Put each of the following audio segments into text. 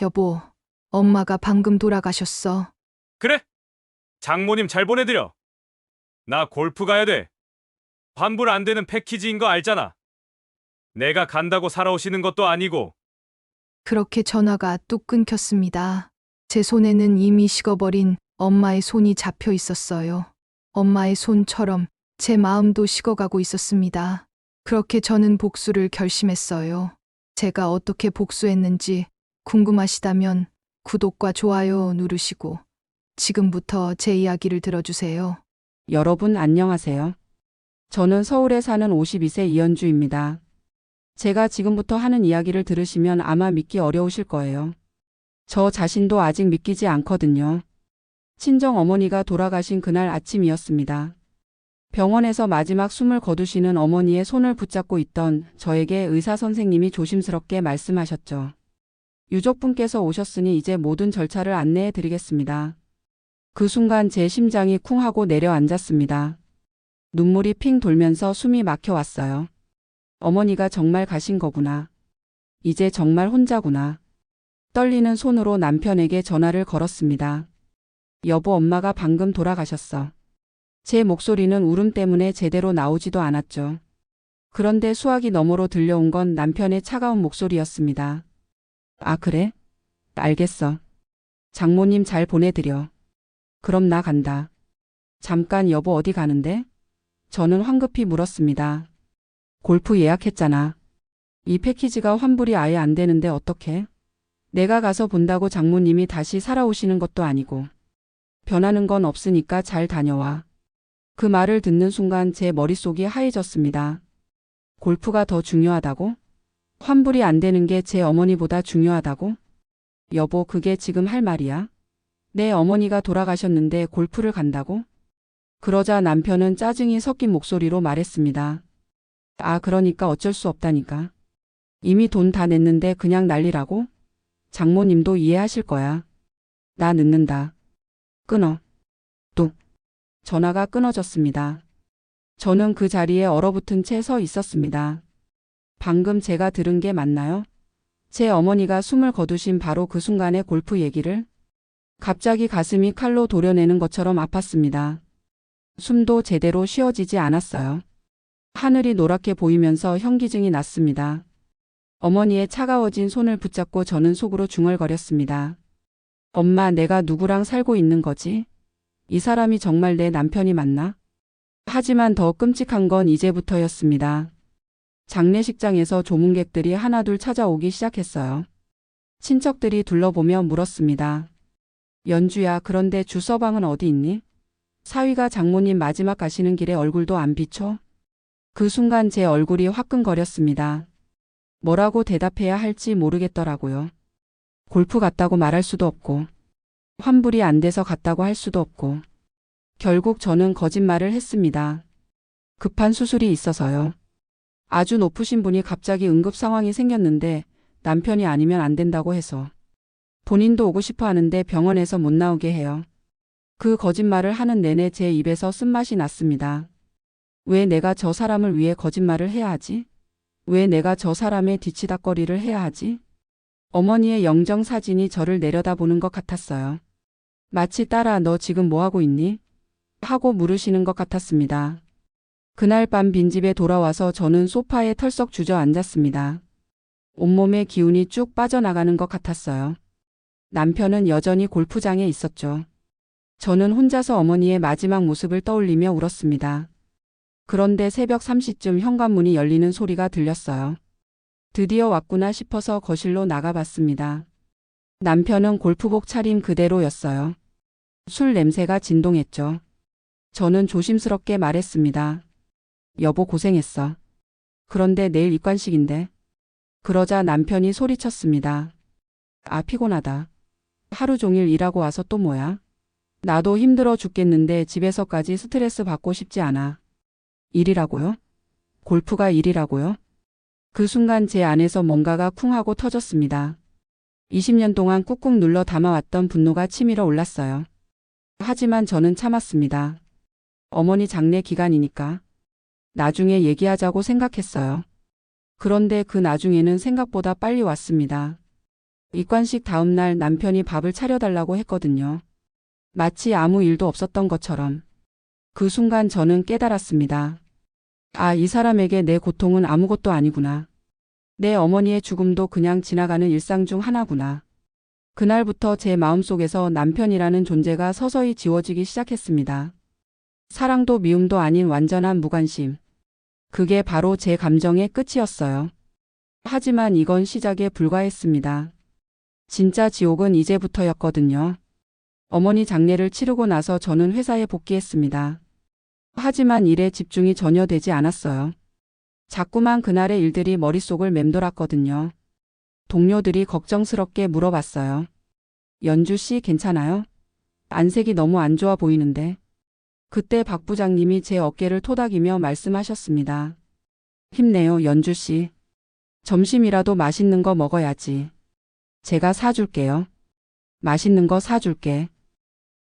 여보, 엄마가 방금 돌아가셨어. 그래? 장모님 잘 보내드려. 나 골프 가야 돼. 환불 안 되는 패키지인 거 알잖아. 내가 간다고 살아오시는 것도 아니고. 그렇게 전화가 뚝 끊겼습니다. 제 손에는 이미 식어버린 엄마의 손이 잡혀 있었어요. 엄마의 손처럼 제 마음도 식어가고 있었습니다. 그렇게 저는 복수를 결심했어요. 제가 어떻게 복수했는지 궁금하시다면 구독과 좋아요 누르시고 지금부터 제 이야기를 들어주세요. 여러분 안녕하세요. 저는 서울에 사는 52세 이연주입니다. 제가 지금부터 하는 이야기를 들으시면 아마 믿기 어려우실 거예요. 저 자신도 아직 믿기지 않거든요. 친정 어머니가 돌아가신 그날 아침이었습니다. 병원에서 마지막 숨을 거두시는 어머니의 손을 붙잡고 있던 저에게 의사 선생님이 조심스럽게 말씀하셨죠. 유족분께서 오셨으니 이제 모든 절차를 안내해 드리겠습니다. 그 순간 제 심장이 쿵 하고 내려앉았습니다. 눈물이 핑 돌면서 숨이 막혀왔어요. 어머니가 정말 가신 거구나. 이제 정말 혼자구나. 떨리는 손으로 남편에게 전화를 걸었습니다. 여보, 엄마가 방금 돌아가셨어. 제 목소리는 울음 때문에 제대로 나오지도 않았죠. 그런데 수화기 너머로 들려온 건 남편의 차가운 목소리였습니다. 아, 그래? 알겠어. 장모님 잘 보내드려. 그럼 나 간다. 잠깐 여보, 어디 가는데? 저는 황급히 물었습니다. 골프 예약했잖아. 이 패키지가 환불이 아예 안 되는데 어떡해? 내가 가서 본다고 장모님이 다시 살아오시는 것도 아니고. 변하는 건 없으니까 잘 다녀와. 그 말을 듣는 순간 제 머릿속이 하얘졌습니다. 골프가 더 중요하다고? 환불이 안 되는 게 제 어머니보다 중요하다고? 여보, 그게 지금 할 말이야? 내 어머니가 돌아가셨는데 골프를 간다고? 그러자 남편은 짜증이 섞인 목소리로 말했습니다. 아, 그러니까 어쩔 수 없다니까. 이미 돈 다 냈는데 그냥 난리라고? 장모님도 이해하실 거야. 나 늦는다. 끊어. 뚝. 전화가 끊어졌습니다. 저는 그 자리에 얼어붙은 채 서 있었습니다. 방금 제가 들은 게 맞나요? 제 어머니가 숨을 거두신 바로 그 순간의 골프 얘기를? 갑자기 가슴이 칼로 도려내는 것처럼 아팠습니다. 숨도 제대로 쉬어지지 않았어요. 하늘이 노랗게 보이면서 현기증이 났습니다. 어머니의 차가워진 손을 붙잡고 저는 속으로 중얼거렸습니다. 엄마, 내가 누구랑 살고 있는 거지? 이 사람이 정말 내 남편이 맞나? 하지만 더 끔찍한 건 이제부터였습니다. 장례식장에서 조문객들이 하나둘 찾아오기 시작했어요. 친척들이 둘러보며 물었습니다. 연주야, 그런데 주 서방은 어디 있니? 사위가 장모님 마지막 가시는 길에 얼굴도 안 비춰? 그 순간 제 얼굴이 화끈거렸습니다. 뭐라고 대답해야 할지 모르겠더라고요. 골프 갔다고 말할 수도 없고, 환불이 안 돼서 갔다고 할 수도 없고, 결국 저는 거짓말을 했습니다. 급한 수술이 있어서요. 아주 높으신 분이 갑자기 응급 상황이 생겼는데 남편이 아니면 안 된다고 해서. 본인도 오고 싶어 하는데 병원에서 못 나오게 해요. 그 거짓말을 하는 내내 제 입에서 쓴맛이 났습니다. 왜 내가 저 사람을 위해 거짓말을 해야 하지? 왜 내가 저 사람의 뒤치다꺼리를 해야 하지? 어머니의 영정 사진이 저를 내려다보는 것 같았어요. 마치 딸아, 너 지금 뭐하고 있니? 하고 물으시는 것 같았습니다. 그날 밤 빈집에 돌아와서 저는 소파에 털썩 주저앉았습니다. 온몸의 기운이 쭉 빠져나가는 것 같았어요. 남편은 여전히 골프장에 있었죠. 저는 혼자서 어머니의 마지막 모습을 떠올리며 울었습니다. 그런데 새벽 3시쯤 현관문이 열리는 소리가 들렸어요. 드디어 왔구나 싶어서 거실로 나가봤습니다. 남편은 골프복 차림 그대로였어요. 술 냄새가 진동했죠. 저는 조심스럽게 말했습니다. 여보, 고생했어. 그런데 내일 입관식인데. 그러자 남편이 소리쳤습니다. 아, 피곤하다. 하루 종일 일하고 와서 또 뭐야? 나도 힘들어 죽겠는데 집에서까지 스트레스 받고 싶지 않아. 일이라고요? 골프가 일이라고요? 그 순간 제 안에서 뭔가가 쿵 하고 터졌습니다. 20년 동안 꾹꾹 눌러 담아왔던 분노가 치밀어 올랐어요. 하지만 저는 참았습니다. 어머니 장례 기간이니까. 나중에 얘기하자고 생각했어요. 그런데 그 나중에는 생각보다 빨리 왔습니다. 입관식 다음 날 남편이 밥을 차려달라고 했거든요. 마치 아무 일도 없었던 것처럼. 그 순간 저는 깨달았습니다. 아, 이 사람에게 내 고통은 아무것도 아니구나. 내 어머니의 죽음도 그냥 지나가는 일상 중 하나구나. 그날부터 제 마음속에서 남편이라는 존재가 서서히 지워지기 시작했습니다. 사랑도 미움도 아닌 완전한 무관심. 그게 바로 제 감정의 끝이었어요. 하지만 이건 시작에 불과했습니다. 진짜 지옥은 이제부터였거든요. 어머니 장례를 치르고 나서 저는 회사에 복귀했습니다. 하지만 일에 집중이 전혀 되지 않았어요. 자꾸만 그날의 일들이 머릿속을 맴돌았거든요. 동료들이 걱정스럽게 물어봤어요. 연주 씨 괜찮아요? 안색이 너무 안 좋아 보이는데. 그때 박 부장님이 제 어깨를 토닥이며 말씀하셨습니다. 힘내요, 연주 씨. 점심이라도 맛있는 거 먹어야지. 제가 사줄게요. 맛있는 거 사줄게.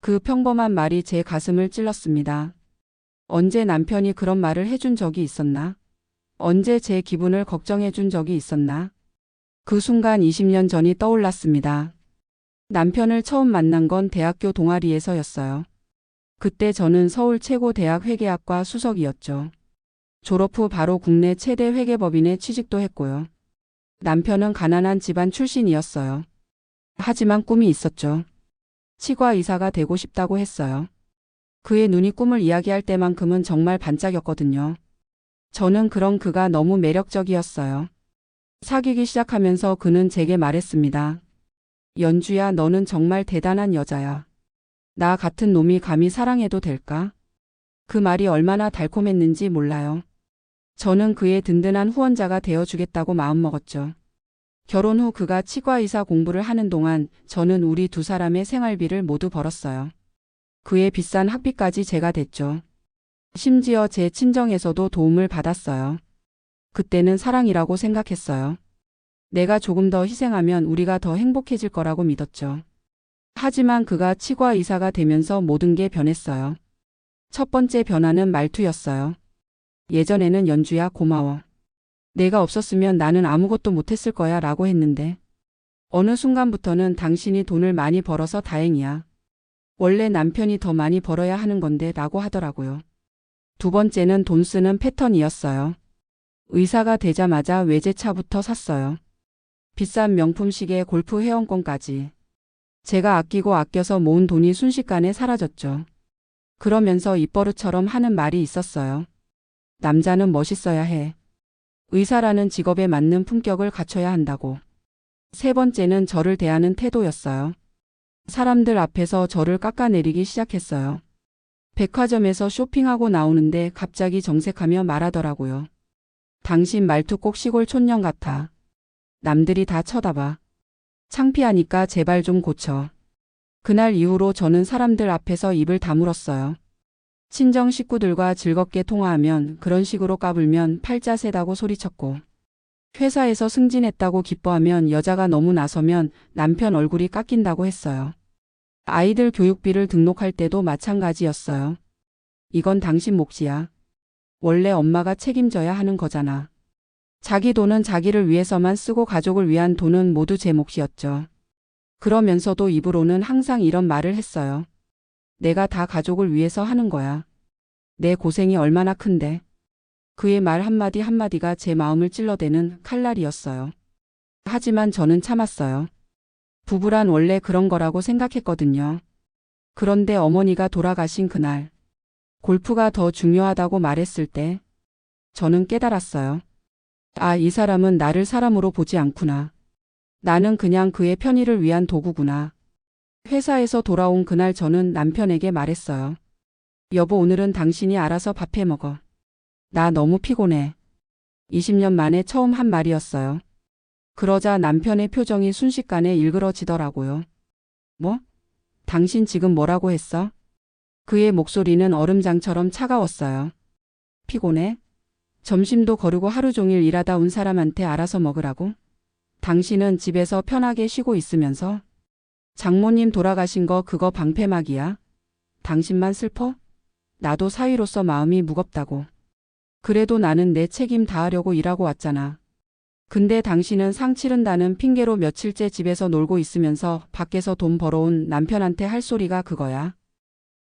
그 평범한 말이 제 가슴을 찔렀습니다. 언제 남편이 그런 말을 해준 적이 있었나? 언제 제 기분을 걱정해 준 적이 있었나? 그 순간 20년 전이 떠올랐습니다. 남편을 처음 만난 건 대학교 동아리에서였어요. 그때 저는 서울 최고 대학 회계학과 수석이었죠. 졸업 후 바로 국내 최대 회계법인에 취직도 했고요. 남편은 가난한 집안 출신이었어요. 하지만 꿈이 있었죠. 치과 의사가 되고 싶다고 했어요. 그의 눈이 꿈을 이야기할 때만큼은 정말 반짝였거든요. 저는 그런 그가 너무 매력적이었어요. 사귀기 시작하면서 그는 제게 말했습니다. 연주야, 너는 정말 대단한 여자야. 나 같은 놈이 감히 사랑해도 될까? 그 말이 얼마나 달콤했는지 몰라요. 저는 그의 든든한 후원자가 되어주겠다고 마음먹었죠. 결혼 후 그가 치과의사 공부를 하는 동안 저는 우리 두 사람의 생활비를 모두 벌었어요. 그의 비싼 학비까지 제가 댔죠. 심지어 제 친정에서도 도움을 받았어요. 그때는 사랑이라고 생각했어요. 내가 조금 더 희생하면 우리가 더 행복해질 거라고 믿었죠. 하지만 그가 치과 의사가 되면서 모든 게 변했어요. 첫 번째 변화는 말투였어요. 예전에는 연주야 고마워. 내가 없었으면 나는 아무것도 못했을 거야 라고 했는데 어느 순간부터는 당신이 돈을 많이 벌어서 다행이야. 원래 남편이 더 많이 벌어야 하는 건데 라고 하더라고요. 두 번째는 돈 쓰는 패턴이었어요. 의사가 되자마자 외제차부터 샀어요. 비싼 명품 시계, 골프 회원권까지. 제가 아끼고 아껴서 모은 돈이 순식간에 사라졌죠. 그러면서 입버릇처럼 하는 말이 있었어요. 남자는 멋있어야 해. 의사라는 직업에 맞는 품격을 갖춰야 한다고. 세 번째는 저를 대하는 태도였어요. 사람들 앞에서 저를 깎아내리기 시작했어요. 백화점에서 쇼핑하고 나오는데 갑자기 정색하며 말하더라고요. 당신 말투 꼭 시골 촌년 같아. 남들이 다 쳐다봐. 창피하니까 제발 좀 고쳐. 그날 이후로 저는 사람들 앞에서 입을 다물었어요. 친정 식구들과 즐겁게 통화하면 그런 식으로 까불면 팔자 세다고 소리쳤고, 회사에서 승진했다고 기뻐하면 여자가 너무 나서면 남편 얼굴이 깎인다고 했어요. 아이들 교육비를 등록할 때도 마찬가지였어요. 이건 당신 몫이야. 원래 엄마가 책임져야 하는 거잖아. 자기 돈은 자기를 위해서만 쓰고 가족을 위한 돈은 모두 제 몫이었죠. 그러면서도 입으로는 항상 이런 말을 했어요. 내가 다 가족을 위해서 하는 거야. 내 고생이 얼마나 큰데. 그의 말 한마디 한마디가 제 마음을 찔러대는 칼날이었어요. 하지만 저는 참았어요. 부부란 원래 그런 거라고 생각했거든요. 그런데 어머니가 돌아가신 그날, 골프가 더 중요하다고 말했을 때, 저는 깨달았어요. 아, 이 사람은 나를 사람으로 보지 않구나. 나는 그냥 그의 편의를 위한 도구구나. 회사에서 돌아온 그날 저는 남편에게 말했어요. 여보, 오늘은 당신이 알아서 밥 해 먹어. 나 너무 피곤해. 20년 만에 처음 한 말이었어요. 그러자 남편의 표정이 순식간에 일그러지더라고요. 뭐? 당신 지금 뭐라고 했어? 그의 목소리는 얼음장처럼 차가웠어요. 피곤해? 점심도 거르고 하루 종일 일하다 온 사람한테 알아서 먹으라고? 당신은 집에서 편하게 쉬고 있으면서? 장모님 돌아가신 거 그거 방패막이야? 당신만 슬퍼? 나도 사위로서 마음이 무겁다고. 그래도 나는 내 책임 다하려고 일하고 왔잖아. 근데 당신은 상 치른다는 핑계로 며칠째 집에서 놀고 있으면서 밖에서 돈 벌어온 남편한테 할 소리가 그거야.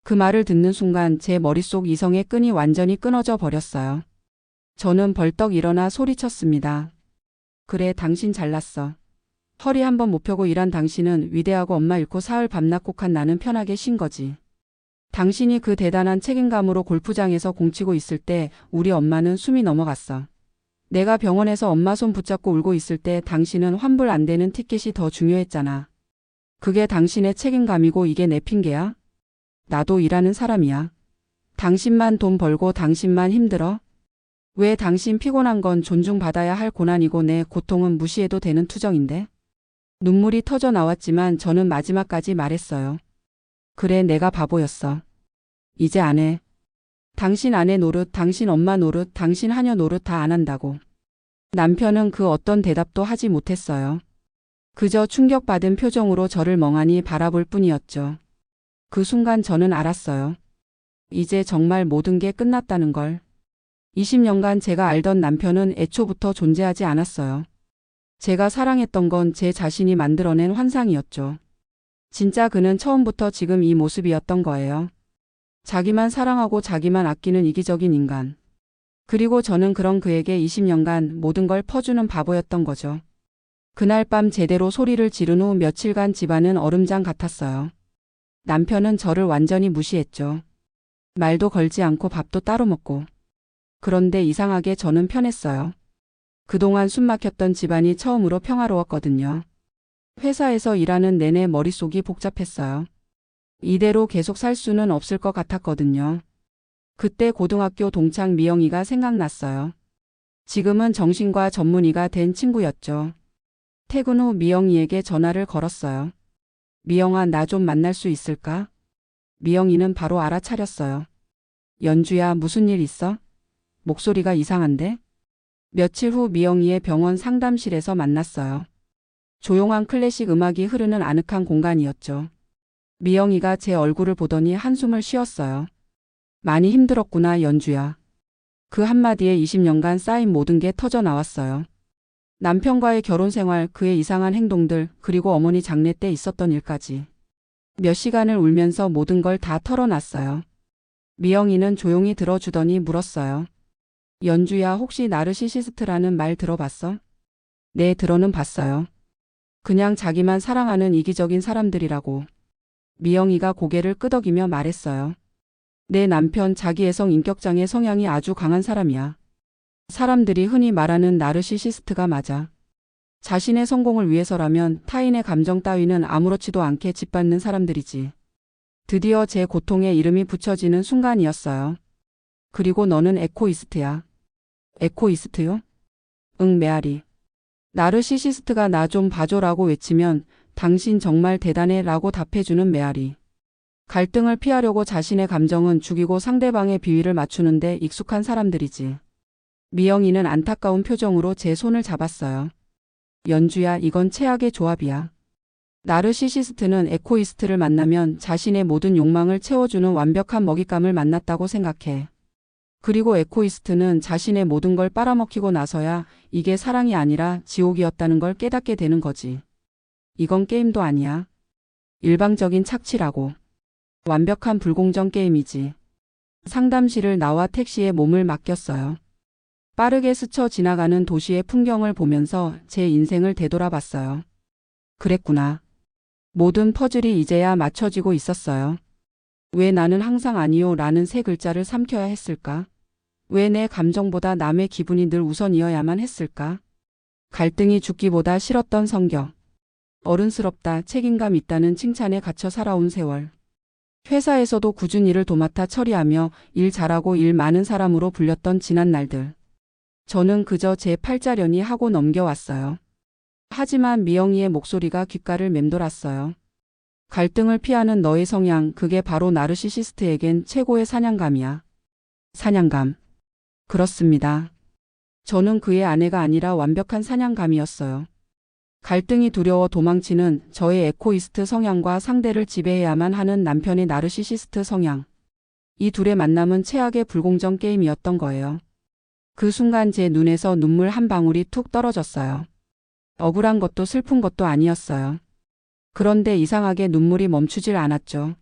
그 말을 듣는 순간 제 머릿속 이성의 끈이 완전히 끊어져 버렸어요. 저는 벌떡 일어나 소리쳤습니다. 그래, 당신 잘났어. 허리 한번 못 펴고 일한 당신은 위대하고 엄마 잃고 사흘 밤낮곡한 나는 편하게 쉰 거지. 당신이 그 대단한 책임감으로 골프장에서 공치고 있을 때 우리 엄마는 숨이 넘어갔어. 내가 병원에서 엄마 손 붙잡고 울고 있을 때 당신은 환불 안 되는 티켓이 더 중요했잖아. 그게 당신의 책임감이고 이게 내 핑계야? 나도 일하는 사람이야. 당신만 돈 벌고 당신만 힘들어? 왜 당신 피곤한 건 존중받아야 할 고난이고 내 고통은 무시해도 되는 투정인데? 눈물이 터져 나왔지만 저는 마지막까지 말했어요. 그래, 내가 바보였어. 이제 안 해. 당신 아내 노릇, 당신 엄마 노릇, 당신 하녀 노릇 다 안 한다고. 남편은 그 어떤 대답도 하지 못했어요. 그저 충격받은 표정으로 저를 멍하니 바라볼 뿐이었죠. 그 순간 저는 알았어요. 이제 정말 모든 게 끝났다는 걸. 20년간 제가 알던 남편은 애초부터 존재하지 않았어요. 제가 사랑했던 건 제 자신이 만들어낸 환상이었죠. 진짜 그는 처음부터 지금 이 모습이었던 거예요. 자기만 사랑하고 자기만 아끼는 이기적인 인간. 그리고 저는 그런 그에게 20년간 모든 걸 퍼주는 바보였던 거죠. 그날 밤 제대로 소리를 지른 후 며칠간 집안은 얼음장 같았어요. 남편은 저를 완전히 무시했죠. 말도 걸지 않고 밥도 따로 먹고. 그런데 이상하게 저는 편했어요. 그동안 숨막혔던 집안이 처음으로 평화로웠거든요. 회사에서 일하는 내내 머릿속이 복잡했어요. 이대로 계속 살 수는 없을 것 같았거든요. 그때 고등학교 동창 미영이가 생각났어요. 지금은 정신과 전문의가 된 친구였죠. 퇴근 후 미영이에게 전화를 걸었어요. 미영아, 나 좀 만날 수 있을까? 미영이는 바로 알아차렸어요. 연주야, 무슨 일 있어? 목소리가 이상한데? 며칠 후 미영이의 병원 상담실에서 만났어요. 조용한 클래식 음악이 흐르는 아늑한 공간이었죠. 미영이가 제 얼굴을 보더니 한숨을 쉬었어요. 많이 힘들었구나, 연주야. 그 한마디에 20년간 쌓인 모든 게 터져 나왔어요. 남편과의 결혼 생활, 그의 이상한 행동들, 그리고 어머니 장례 때 있었던 일까지. 몇 시간을 울면서 모든 걸 다 털어놨어요. 미영이는 조용히 들어주더니 물었어요. 연주야, 혹시 나르시시스트라는 말 들어봤어? 네, 들어는 봤어요. 그냥 자기만 사랑하는 이기적인 사람들이라고. 미영이가 고개를 끄덕이며 말했어요. 내 남편 자기애성 인격장애 성향이 아주 강한 사람이야. 사람들이 흔히 말하는 나르시시스트가 맞아. 자신의 성공을 위해서라면 타인의 감정 따위는 아무렇지도 않게 짓밟는 사람들이지. 드디어 제 고통에 이름이 붙여지는 순간이었어요. 그리고 너는 에코이스트야. 에코이스트요? 응, 메아리. 나르시시스트가 나 좀 봐줘라고 외치면 당신 정말 대단해 라고 답해주는 메아리. 갈등을 피하려고 자신의 감정은 죽이고 상대방의 비위를 맞추는데 익숙한 사람들이지. 미영이는 안타까운 표정으로 제 손을 잡았어요. 연주야, 이건 최악의 조합이야. 나르시시스트는 에코이스트를 만나면 자신의 모든 욕망을 채워주는 완벽한 먹잇감을 만났다고 생각해. 그리고 에코이스트는 자신의 모든 걸 빨아먹히고 나서야 이게 사랑이 아니라 지옥이었다는 걸 깨닫게 되는 거지. 이건 게임도 아니야. 일방적인 착취라고. 완벽한 불공정 게임이지. 상담실을 나와 택시에 몸을 맡겼어요. 빠르게 스쳐 지나가는 도시의 풍경을 보면서 제 인생을 되돌아봤어요. 그랬구나. 모든 퍼즐이 이제야 맞춰지고 있었어요. 왜 나는 항상 아니요 라는 세 글자를 삼켜야 했을까? 왜 내 감정보다 남의 기분이 늘 우선이어야만 했을까? 갈등이 죽기보다 싫었던 성격. 어른스럽다, 책임감 있다는 칭찬에 갇혀 살아온 세월. 회사에서도 굳은 일을 도맡아 처리하며 일 잘하고 일 많은 사람으로 불렸던 지난 날들. 저는 그저 제 팔자련이 하고 넘겨왔어요. 하지만 미영이의 목소리가 귓가를 맴돌았어요. 갈등을 피하는 너의 성향, 그게 바로 나르시시스트에겐 최고의 사냥감이야. 사냥감. 그렇습니다. 저는 그의 아내가 아니라 완벽한 사냥감이었어요. 갈등이 두려워 도망치는 저의 에코이스트 성향과 상대를 지배해야만 하는 남편의 나르시시스트 성향. 이 둘의 만남은 최악의 불공정 게임이었던 거예요. 그 순간 제 눈에서 눈물 한 방울이 툭 떨어졌어요. 억울한 것도 슬픈 것도 아니었어요. 그런데 이상하게 눈물이 멈추질 않았죠.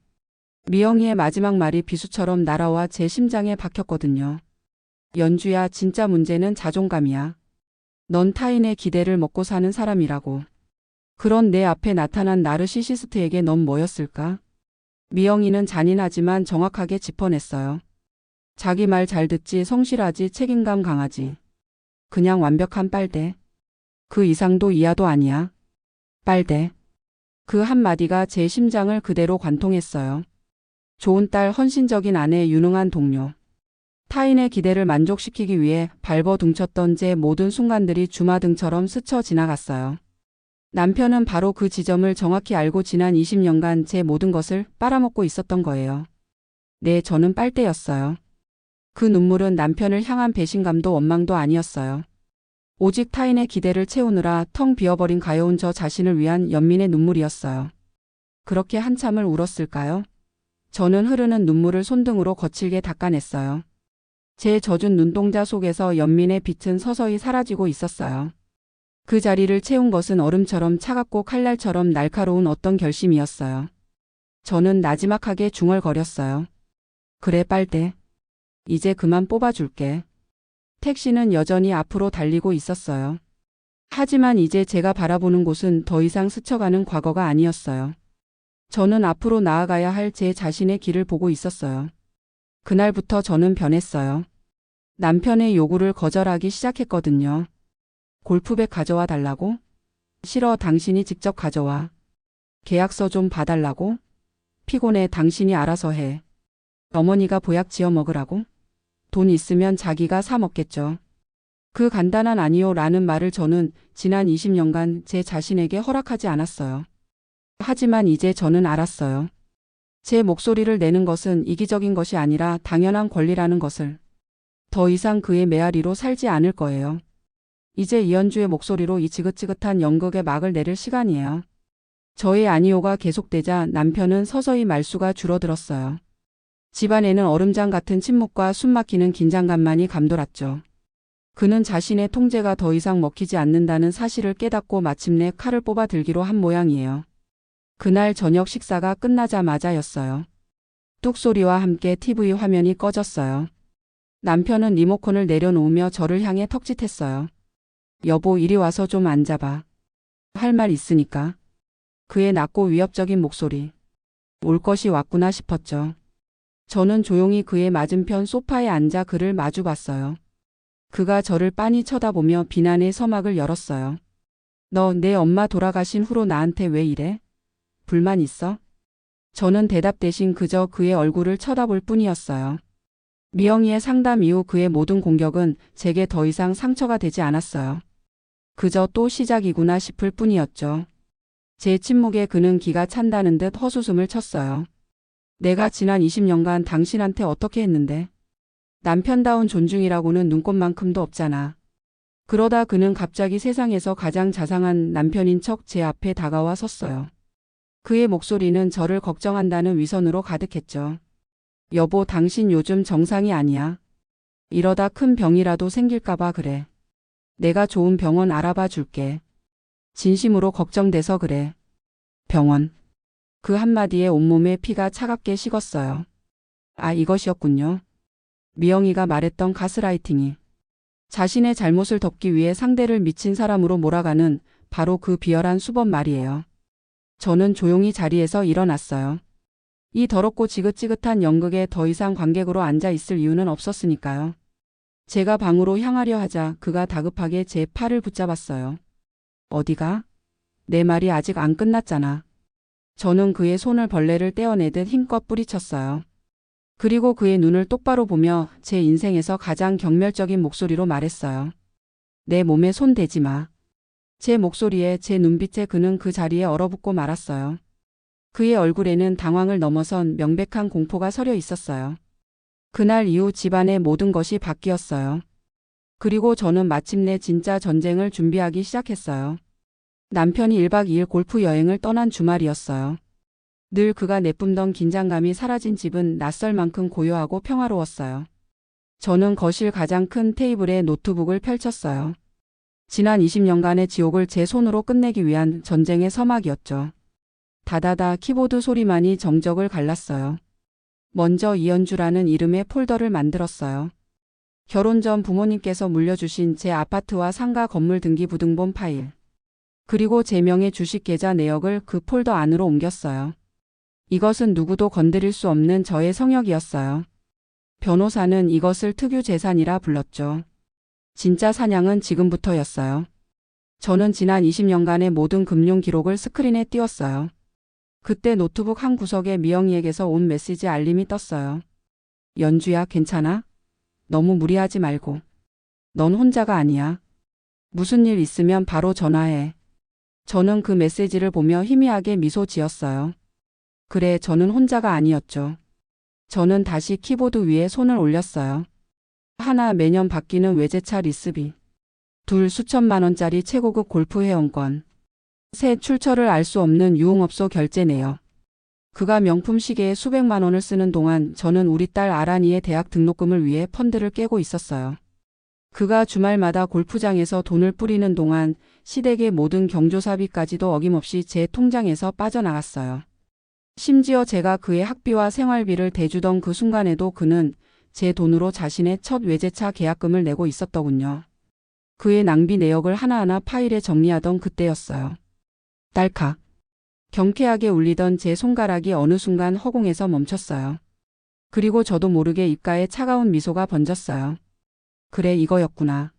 미영이의 마지막 말이 비수처럼 날아와 제 심장에 박혔거든요. 연주야, 진짜 문제는 자존감이야. 넌 타인의 기대를 먹고 사는 사람이라고. 그런 내 앞에 나타난 나르시시스트에게 넌 뭐였을까? 미영이는 잔인하지만 정확하게 짚어냈어요. 자기 말 잘 듣지, 성실하지, 책임감 강하지. 그냥 완벽한 빨대. 그 이상도 이하도 아니야. 빨대. 그 한마디가 제 심장을 그대로 관통했어요. 좋은 딸, 헌신적인 아내, 유능한 동료. 타인의 기대를 만족시키기 위해 발버둥쳤던 제 모든 순간들이 주마등처럼 스쳐 지나갔어요. 남편은 바로 그 지점을 정확히 알고 지난 20년간 제 모든 것을 빨아먹고 있었던 거예요. 네, 저는 빨대였어요. 그 눈물은 남편을 향한 배신감도 원망도 아니었어요. 오직 타인의 기대를 채우느라 텅 비어버린 가여운 저 자신을 위한 연민의 눈물이었어요. 그렇게 한참을 울었을까요? 저는 흐르는 눈물을 손등으로 거칠게 닦아냈어요. 제 젖은 눈동자 속에서 연민의 빛은 서서히 사라지고 있었어요. 그 자리를 채운 것은 얼음처럼 차갑고 칼날처럼 날카로운 어떤 결심이었어요. 저는 나지막하게 중얼거렸어요. 그래, 빨대. 이제 그만 뽑아줄게. 택시는 여전히 앞으로 달리고 있었어요. 하지만 이제 제가 바라보는 곳은 더 이상 스쳐가는 과거가 아니었어요. 저는 앞으로 나아가야 할 제 자신의 길을 보고 있었어요. 그날부터 저는 변했어요. 남편의 요구를 거절하기 시작했거든요. 골프백 가져와 달라고? 싫어, 당신이 직접 가져와. 계약서 좀 봐달라고? 피곤해, 당신이 알아서 해. 어머니가 보약 지어 먹으라고? 돈 있으면 자기가 사 먹겠죠. 그 간단한 아니요 라는 말을 저는 지난 20년간 제 자신에게 허락하지 않았어요. 하지만 이제 저는 알았어요. 제 목소리를 내는 것은 이기적인 것이 아니라 당연한 권리라는 것을. 더 이상 그의 메아리로 살지 않을 거예요. 이제 이연주의 목소리로 이 지긋지긋한 연극의 막을 내릴 시간이에요. 저의 아니요가 계속되자 남편은 서서히 말수가 줄어들었어요. 집안에는 얼음장 같은 침묵과 숨막히는 긴장감만이 감돌았죠. 그는 자신의 통제가 더 이상 먹히지 않는다는 사실을 깨닫고 마침내 칼을 뽑아 들기로 한 모양이에요. 그날 저녁 식사가 끝나자마자였어요. 뚝 소리와 함께 TV 화면이 꺼졌어요. 남편은 리모컨을 내려놓으며 저를 향해 턱짓했어요. 여보, 이리 와서 좀 앉아봐. 할 말 있으니까. 그의 낮고 위협적인 목소리. 올 것이 왔구나 싶었죠. 저는 조용히 그의 맞은편 소파에 앉아 그를 마주 봤어요. 그가 저를 빤히 쳐다보며 비난의 서막을 열었어요. 너 내 엄마 돌아가신 후로 나한테 왜 이래? 불만 있어? 저는 대답 대신 그저 그의 얼굴을 쳐다볼 뿐이었어요. 미영이의 상담 이후 그의 모든 공격은 제게 더 이상 상처가 되지 않았어요. 그저 또 시작이구나 싶을 뿐이었죠. 제 침묵에 그는 기가 찬다는 듯 헛웃음을 쳤어요. 내가 지난 20년간 당신한테 어떻게 했는데? 남편다운 존중이라고는 눈꽃만큼도 없잖아. 그러다 그는 갑자기 세상에서 가장 자상한 남편인 척 제 앞에 다가와 섰어요. 그의 목소리는 저를 걱정한다는 위선으로 가득했죠. 여보, 당신 요즘 정상이 아니야. 이러다 큰 병이라도 생길까봐 그래. 내가 좋은 병원 알아봐 줄게. 진심으로 걱정돼서 그래. 병원. 그 한마디에 온몸에 피가 차갑게 식었어요. 아, 이것이었군요. 미영이가 말했던 가스라이팅이. 자신의 잘못을 덮기 위해 상대를 미친 사람으로 몰아가는 바로 그 비열한 수법 말이에요. 저는 조용히 자리에서 일어났어요. 이 더럽고 지긋지긋한 연극에 더 이상 관객으로 앉아 있을 이유는 없었으니까요. 제가 방으로 향하려 하자 그가 다급하게 제 팔을 붙잡았어요. 어디가? 내 말이 아직 안 끝났잖아. 저는 그의 손을 벌레를 떼어내듯 힘껏 뿌리쳤어요. 그리고 그의 눈을 똑바로 보며 제 인생에서 가장 경멸적인 목소리로 말했어요. 내 몸에 손 대지 마. 제 목소리에 제 눈빛에 그는 그 자리에 얼어붙고 말았어요. 그의 얼굴에는 당황을 넘어선 명백한 공포가 서려 있었어요. 그날 이후 집안의 모든 것이 바뀌었어요. 그리고 저는 마침내 진짜 전쟁을 준비하기 시작했어요. 남편이 1박 2일 골프 여행을 떠난 주말이었어요. 늘 그가 내뿜던 긴장감이 사라진 집은 낯설 만큼 고요하고 평화로웠어요. 저는 거실 가장 큰 테이블에 노트북을 펼쳤어요. 지난 20년간의 지옥을 제 손으로 끝내기 위한 전쟁의 서막이었죠. 다다다 키보드 소리만이 정적을 갈랐어요. 먼저 이연주라는 이름의 폴더를 만들었어요. 결혼 전 부모님께서 물려주신 제 아파트와 상가 건물 등기부등본 파일. 그리고 제 명의 주식 계좌 내역을 그 폴더 안으로 옮겼어요. 이것은 누구도 건드릴 수 없는 저의 성역이었어요. 변호사는 이것을 특유 재산이라 불렀죠. 진짜 사냥은 지금부터였어요. 저는 지난 20년간의 모든 금융 기록을 스크린에 띄웠어요. 그때 노트북 한 구석에 미영이에게서 온 메시지 알림이 떴어요. 연주야, 괜찮아? 너무 무리하지 말고. 넌 혼자가 아니야. 무슨 일 있으면 바로 전화해. 저는 그 메시지를 보며 희미하게 미소 지었어요. 그래, 저는 혼자가 아니었죠. 저는 다시 키보드 위에 손을 올렸어요. 하나, 매년 바뀌는 외제차 리스비. 둘, 수천만 원짜리 최고급 골프 회원권. 셋, 출처를 알 수 없는 유흥업소 결제 내역. 그가 명품 시계에 수백만 원을 쓰는 동안 저는 우리 딸 아란이의 대학 등록금을 위해 펀드를 깨고 있었어요. 그가 주말마다 골프장에서 돈을 뿌리는 동안 시댁의 모든 경조사비까지도 어김없이 제 통장에서 빠져나갔어요. 심지어 제가 그의 학비와 생활비를 대주던 그 순간에도 그는 제 돈으로 자신의 첫 외제차 계약금을 내고 있었더군요. 그의 낭비 내역을 하나하나 파일에 정리하던 그때였어요. 딸칵. 경쾌하게 울리던 제 손가락이 어느 순간 허공에서 멈췄어요. 그리고 저도 모르게 입가에 차가운 미소가 번졌어요. 그래, 이거였구나.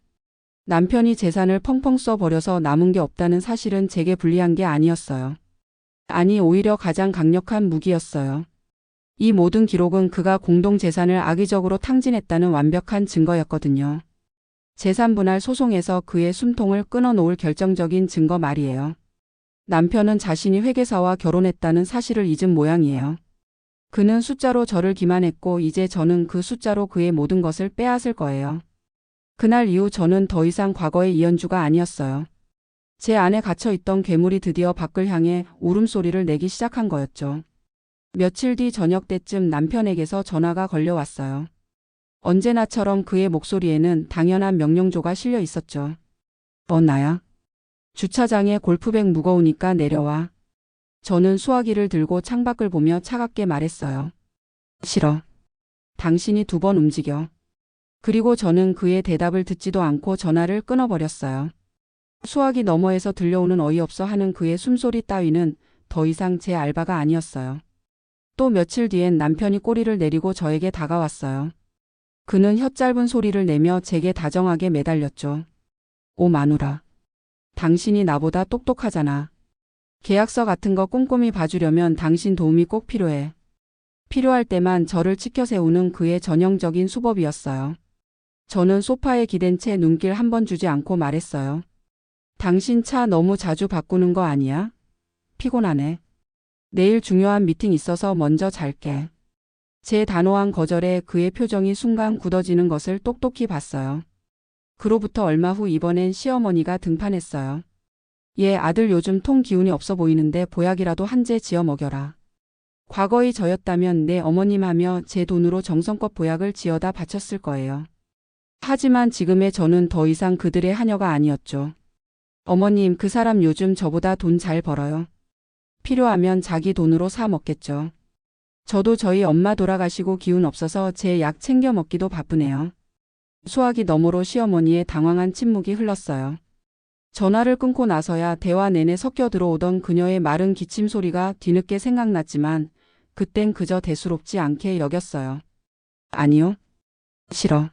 남편이 재산을 펑펑 써버려서 남은 게 없다는 사실은 제게 불리한 게 아니었어요. 아니, 오히려 가장 강력한 무기였어요. 이 모든 기록은 그가 공동재산을 악의적으로 탕진했다는 완벽한 증거였거든요. 재산분할 소송에서 그의 숨통을 끊어놓을 결정적인 증거 말이에요. 남편은 자신이 회계사와 결혼했다는 사실을 잊은 모양이에요. 그는 숫자로 저를 기만했고 이제 저는 그 숫자로 그의 모든 것을 빼앗을 거예요. 그날 이후 저는 더 이상 과거의 이연주가 아니었어요. 제 안에 갇혀있던 괴물이 드디어 밖을 향해 울음소리를 내기 시작한 거였죠. 며칠 뒤 저녁 때쯤 남편에게서 전화가 걸려왔어요. 언제나처럼 그의 목소리에는 당연한 명령조가 실려 있었죠. 나야. 주차장에 골프백 무거우니까 내려와. 저는 수화기를 들고 창밖을 보며 차갑게 말했어요. 싫어. 당신이 2번 움직여. 그리고 저는 그의 대답을 듣지도 않고 전화를 끊어버렸어요. 수화기 너머에서 들려오는 어이없어 하는 그의 숨소리 따위는 더 이상 제 알바가 아니었어요. 또 며칠 뒤엔 남편이 꼬리를 내리고 저에게 다가왔어요. 그는 혓짧은 소리를 내며 제게 다정하게 매달렸죠. 오 마누라. 당신이 나보다 똑똑하잖아. 계약서 같은 거 꼼꼼히 봐주려면 당신 도움이 꼭 필요해. 필요할 때만 저를 치켜 세우는 그의 전형적인 수법이었어요. 저는 소파에 기댄 채 눈길 한 번 주지 않고 말했어요. 당신 차 너무 자주 바꾸는 거 아니야? 피곤하네. 내일 중요한 미팅 있어서 먼저 잘게. 제 단호한 거절에 그의 표정이 순간 굳어지는 것을 똑똑히 봤어요. 그로부터 얼마 후 이번엔 시어머니가 등판했어요. 얘 아들 요즘 통 기운이 없어 보이는데 보약이라도 한 제 지어 먹여라. 과거의 저였다면 내 어머님 하며 제 돈으로 정성껏 보약을 지어다 바쳤을 거예요. 하지만 지금의 저는 더 이상 그들의 하녀가 아니었죠. 어머님, 그 사람 요즘 저보다 돈 잘 벌어요. 필요하면 자기 돈으로 사 먹겠죠. 저도 저희 엄마 돌아가시고 기운 없어서 제 약 챙겨 먹기도 바쁘네요. 수화기 너머로 시어머니의 당황한 침묵이 흘렀어요. 전화를 끊고 나서야 대화 내내 섞여 들어오던 그녀의 마른 기침 소리가 뒤늦게 생각났지만 그땐 그저 대수롭지 않게 여겼어요. 아니요. 싫어.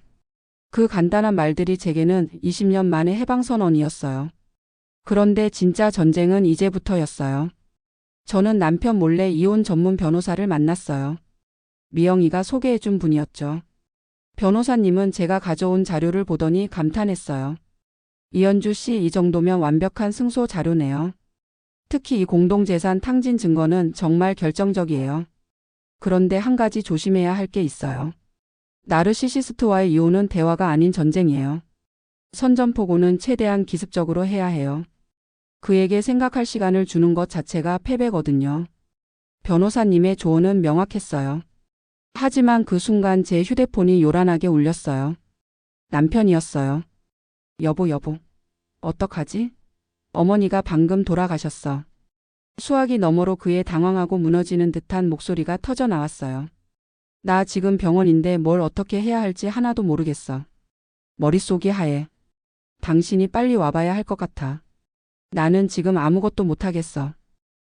그 간단한 말들이 제게는 20년 만의 해방선언이었어요. 그런데 진짜 전쟁은 이제부터였어요. 저는 남편 몰래 이혼 전문 변호사를 만났어요. 미영이가 소개해준 분이었죠. 변호사님은 제가 가져온 자료를 보더니 감탄했어요. 이연주 씨, 이 정도면 완벽한 승소 자료네요. 특히 이 공동재산 탕진 증거는 정말 결정적이에요. 그런데 한 가지 조심해야 할 게 있어요. 나르시시스트와의 이혼은 대화가 아닌 전쟁이에요. 선전포고는 최대한 기습적으로 해야 해요. 그에게 생각할 시간을 주는 것 자체가 패배거든요. 변호사님의 조언은 명확했어요. 하지만 그 순간 제 휴대폰이 요란하게 울렸어요. 남편이었어요. 여보, 어떡하지? 어머니가 방금 돌아가셨어. 수화기 너머로 그의 당황하고 무너지는 듯한 목소리가 터져 나왔어요. 나 지금 병원인데 뭘 어떻게 해야 할지 하나도 모르겠어. 머릿속이 하얘. 당신이 빨리 와봐야 할 것 같아. 나는 지금 아무것도 못하겠어.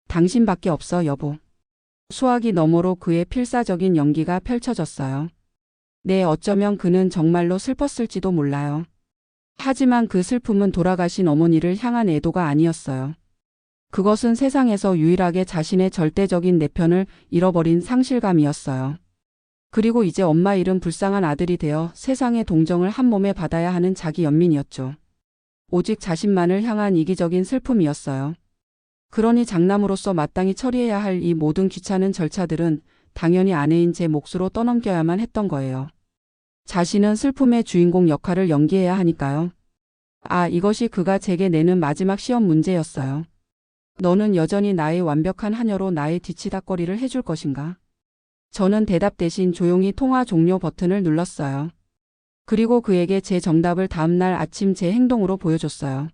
당신밖에 없어, 여보. 수화기 너머로 그의 필사적인 연기가 펼쳐졌어요. 네, 어쩌면 그는 정말로 슬펐을지도 몰라요. 하지만 그 슬픔은 돌아가신 어머니를 향한 애도가 아니었어요. 그것은 세상에서 유일하게 자신의 절대적인 내편을 잃어버린 상실감이었어요. 그리고 이제 엄마 잃은 불쌍한 아들이 되어 세상의 동정을 한 몸에 받아야 하는 자기 연민이었죠. 오직 자신만을 향한 이기적인 슬픔이었어요. 그러니 장남으로서 마땅히 처리해야 할 이 모든 귀찮은 절차들은 당연히 아내인 제 몫으로 떠넘겨야만 했던 거예요. 자신은 슬픔의 주인공 역할을 연기해야 하니까요. 이것이 그가 제게 내는 마지막 시험 문제였어요. 너는 여전히 나의 완벽한 하녀로 나의 뒤치다꺼리를 해줄 것인가? 저는 대답 대신 조용히 통화 종료 버튼을 눌렀어요. 그리고 그에게 제 정답을 다음날 아침 제 행동으로 보여줬어요.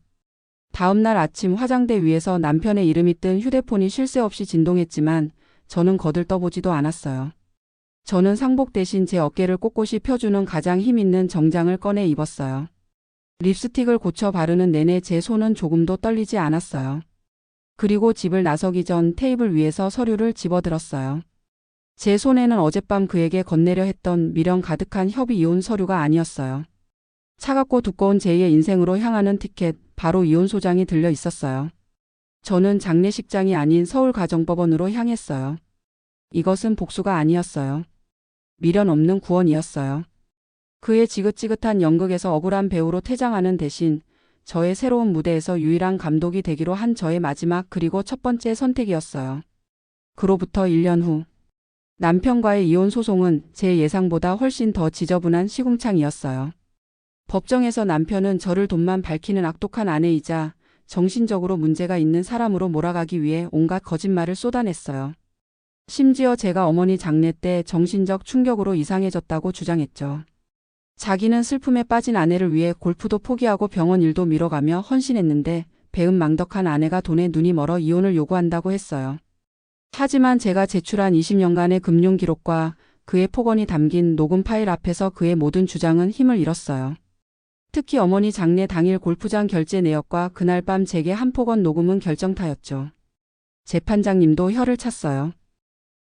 다음날 아침 화장대 위에서 남편의 이름이 뜬 휴대폰이 쉴 새 없이 진동했지만 저는 거들떠보지도 않았어요. 저는 상복 대신 제 어깨를 꼿꼿이 펴주는 가장 힘있는 정장을 꺼내 입었어요. 립스틱을 고쳐 바르는 내내 제 손은 조금도 떨리지 않았어요. 그리고 집을 나서기 전 테이블 위에서 서류를 집어들었어요. 제 손에는 어젯밤 그에게 건네려 했던 미련 가득한 협의 이혼 서류가 아니었어요. 차갑고 두꺼운 제2의 인생으로 향하는 티켓, 바로 이혼소장이 들려 있었어요. 저는 장례식장이 아닌 서울가정법원으로 향했어요. 이것은 복수가 아니었어요. 미련 없는 구원이었어요. 그의 지긋지긋한 연극에서 억울한 배우로 퇴장하는 대신 저의 새로운 무대에서 유일한 감독이 되기로 한 저의 마지막 그리고 첫 번째 선택이었어요. 그로부터 1년 후 남편과의 이혼 소송은 제 예상보다 훨씬 더 지저분한 시궁창이었어요. 법정에서 남편은 저를 돈만 밝히는 악독한 아내이자 정신적으로 문제가 있는 사람으로 몰아가기 위해 온갖 거짓말을 쏟아냈어요. 심지어 제가 어머니 장례 때 정신적 충격으로 이상해졌다고 주장했죠. 자기는 슬픔에 빠진 아내를 위해 골프도 포기하고 병원 일도 미뤄가며 헌신했는데 배은망덕한 아내가 돈에 눈이 멀어 이혼을 요구한다고 했어요. 하지만 제가 제출한 20년간의 금융 기록과 그의 폭언이 담긴 녹음 파일 앞에서 그의 모든 주장은 힘을 잃었어요. 특히 어머니 장례 당일 골프장 결제 내역과 그날 밤 제게 한 폭언 녹음은 결정타였죠. 재판장님도 혀를 찼어요.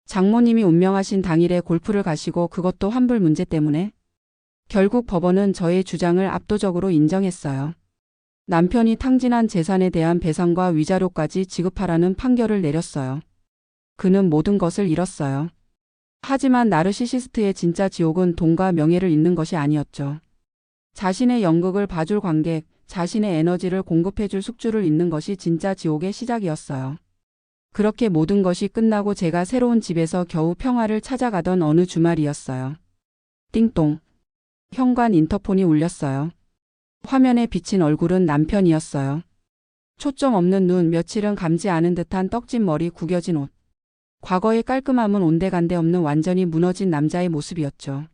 장모님이 운명하신 당일에 골프를 가시고 그것도 환불 문제 때문에. 결국 법원은 저의 주장을 압도적으로 인정했어요. 남편이 탕진한 재산에 대한 배상과 위자료까지 지급하라는 판결을 내렸어요. 그는 모든 것을 잃었어요. 하지만 나르시시스트의 진짜 지옥은 돈과 명예를 잃는 것이 아니었죠. 자신의 연극을 봐줄 관객, 자신의 에너지를 공급해줄 숙주를 잃는 것이 진짜 지옥의 시작이었어요. 그렇게 모든 것이 끝나고 제가 새로운 집에서 겨우 평화를 찾아가던 어느 주말이었어요. 띵동. 현관 인터폰이 울렸어요. 화면에 비친 얼굴은 남편이었어요. 초점 없는 눈, 며칠은 감지 않은 듯한 떡진 머리, 구겨진 옷. 과거의 깔끔함은 온데간데 없는 완전히 무너진 남자의 모습이었죠.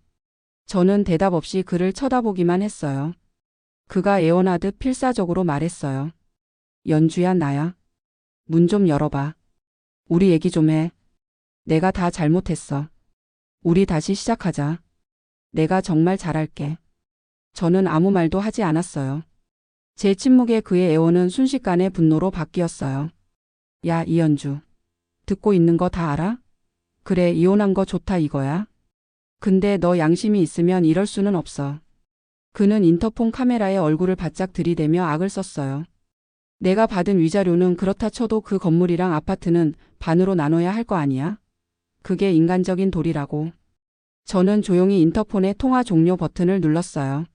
저는 대답 없이 그를 쳐다보기만 했어요. 그가 애원하듯 필사적으로 말했어요. 연주야, 나야. 문 좀 열어봐. 우리 얘기 좀 해. 내가 다 잘못했어. 우리 다시 시작하자. 내가 정말 잘할게. 저는 아무 말도 하지 않았어요. 제 침묵에 그의 애원은 순식간에 분노로 바뀌었어요. 야, 이연주. 듣고 있는 거 다 알아? 그래, 이혼한 거 좋다 이거야. 근데 너 양심이 있으면 이럴 수는 없어. 그는 인터폰 카메라에 얼굴을 바짝 들이대며 악을 썼어요. 내가 받은 위자료는 그렇다 쳐도 그 건물이랑 아파트는 반으로 나눠야 할 거 아니야? 그게 인간적인 도리라고. 저는 조용히 인터폰의 통화 종료 버튼을 눌렀어요.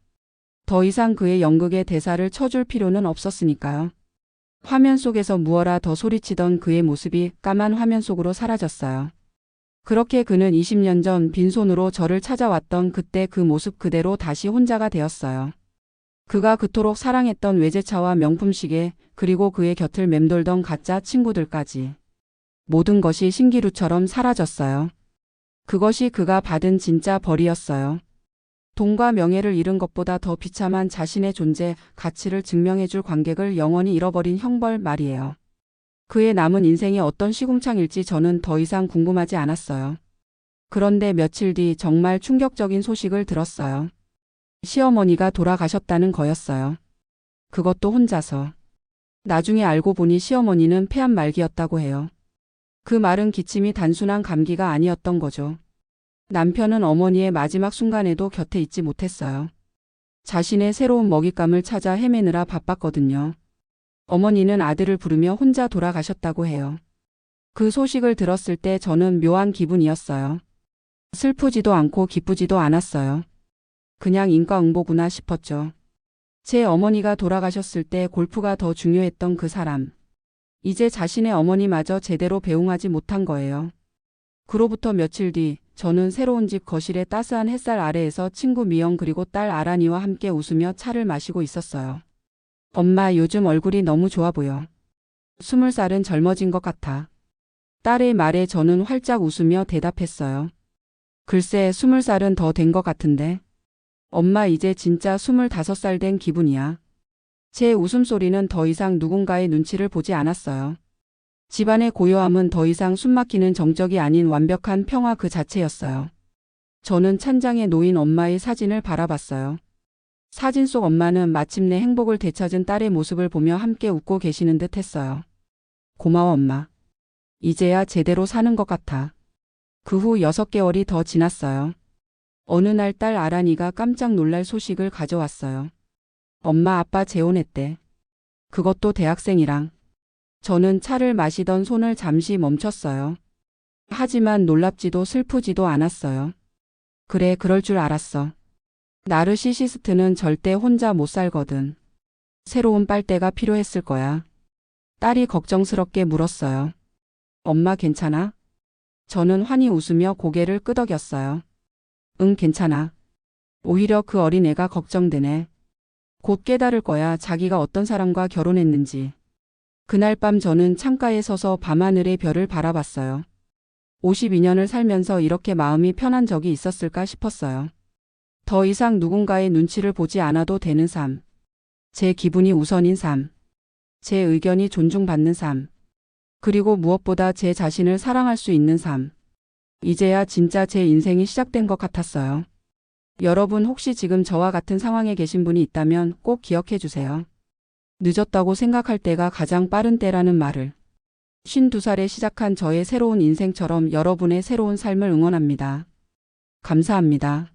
더 이상 그의 연극의 대사를 쳐줄 필요는 없었으니까요. 화면 속에서 무어라 더 소리치던 그의 모습이 까만 화면 속으로 사라졌어요. 그렇게 그는 20년 전 빈손으로 저를 찾아왔던 그때 그 모습 그대로 다시 혼자가 되었어요. 그가 그토록 사랑했던 외제차와 명품 시계, 그리고 그의 곁을 맴돌던 가짜 친구들까지. 모든 것이 신기루처럼 사라졌어요. 그것이 그가 받은 진짜 벌이었어요. 돈과 명예를 잃은 것보다 더 비참한 자신의 존재, 가치를 증명해줄 관객을 영원히 잃어버린 형벌 말이에요. 그의 남은 인생이 어떤 시궁창일지 저는 더 이상 궁금하지 않았어요. 그런데 며칠 뒤 정말 충격적인 소식을 들었어요. 시어머니가 돌아가셨다는 거였어요. 그것도 혼자서. 나중에 알고 보니 시어머니는 폐암 말기였다고 해요. 그 말은 기침이 단순한 감기가 아니었던 거죠. 남편은 어머니의 마지막 순간에도 곁에 있지 못했어요. 자신의 새로운 먹잇감을 찾아 헤매느라 바빴거든요. 어머니는 아들을 부르며 혼자 돌아가셨다고 해요. 그 소식을 들었을 때 저는 묘한 기분이었어요. 슬프지도 않고 기쁘지도 않았어요. 그냥 인과응보구나 싶었죠. 제 어머니가 돌아가셨을 때 골프가 더 중요했던 그 사람. 이제 자신의 어머니마저 제대로 배웅하지 못한 거예요. 그로부터 며칠 뒤 저는 새로운 집 거실의 따스한 햇살 아래에서 친구 미영 그리고 딸 아란이와 함께 웃으며 차를 마시고 있었어요. 엄마, 요즘 얼굴이 너무 좋아 보여. 20살은 젊어진 것 같아. 딸의 말에 저는 활짝 웃으며 대답했어요. 글쎄, 20살은 더 된 것 같은데. 엄마, 이제 진짜 25살 된 기분이야. 제 웃음소리는 더 이상 누군가의 눈치를 보지 않았어요. 집안의 고요함은 더 이상 숨막히는 정적이 아닌 완벽한 평화 그 자체였어요. 저는 찬장에 놓인 엄마의 사진을 바라봤어요. 사진 속 엄마는 마침내 행복을 되찾은 딸의 모습을 보며 함께 웃고 계시는 듯 했어요. 고마워, 엄마. 이제야 제대로 사는 것 같아. 그 후 6개월이 더 지났어요. 어느 날 딸 아란이가 깜짝 놀랄 소식을 가져왔어요. 엄마, 아빠 재혼했대. 그것도 대학생이랑. 저는 차를 마시던 손을 잠시 멈췄어요. 하지만 놀랍지도 슬프지도 않았어요. 그래, 그럴 줄 알았어. 나르시시스트는 절대 혼자 못 살거든. 새로운 빨대가 필요했을 거야. 딸이 걱정스럽게 물었어요. 엄마, 괜찮아? 저는 환히 웃으며 고개를 끄덕였어요. 응, 괜찮아. 오히려 그 어린애가 걱정되네. 곧 깨달을 거야, 자기가 어떤 사람과 결혼했는지. 그날 밤 저는 창가에 서서 밤하늘의 별을 바라봤어요. 52년을 살면서 이렇게 마음이 편한 적이 있었을까 싶었어요. 더 이상 누군가의 눈치를 보지 않아도 되는 삶. 제 기분이 우선인 삶. 제 의견이 존중받는 삶. 그리고 무엇보다 제 자신을 사랑할 수 있는 삶. 이제야 진짜 제 인생이 시작된 것 같았어요. 여러분, 혹시 지금 저와 같은 상황에 계신 분이 있다면 꼭 기억해 주세요. 늦었다고 생각할 때가 가장 빠른 때라는 말을. 52살에 시작한 저의 새로운 인생처럼 여러분의 새로운 삶을 응원합니다. 감사합니다.